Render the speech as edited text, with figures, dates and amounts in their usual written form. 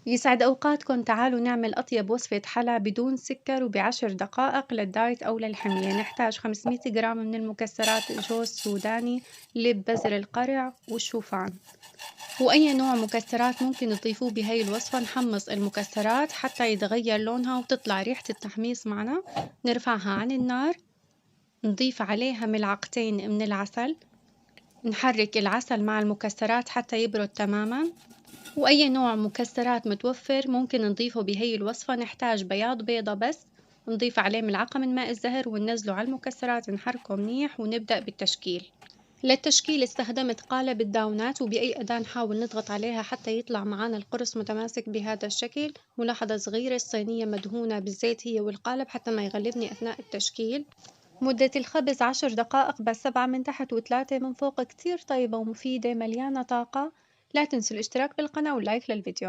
يسعد أوقاتكم. تعالوا نعمل أطيب وصفة حلا بدون سكر وب10 دقائق للدايت أو للحمية. نحتاج 500 جرام من المكسرات: جوز سوداني، لب، بذر القرع والشوفان، وأي نوع مكسرات ممكن تضيفوه بهاي الوصفة. نحمص المكسرات حتى يتغير لونها وتطلع ريحة التحميص معنا. نرفعها عن النار، نضيف عليها ملعقتين من العسل، نحرك العسل مع المكسرات حتى يبرد تماماً. وأي نوع مكسرات متوفر ممكن نضيفه بهي الوصفة. نحتاج بياض بيضة بس، نضيف عليه ملعقة من ماء الزهر وننزله على المكسرات، نحركه منيح ونبدأ بالتشكيل. للتشكيل استخدمت قالب الداونات، وبأي أداة نحاول نضغط عليها حتى يطلع معانا القرص متماسك بهذا الشكل. ملاحظة صغيرة: الصينية مدهونة بالزيت هي والقالب حتى ما يغلبني أثناء التشكيل. مدة الخبز 10 دقائق بس، 7 من تحت و3 من فوق. كتير طيبة ومفيدة، مليانة طاقة. لا تنسوا الاشتراك بالقناة واللايك للفيديو.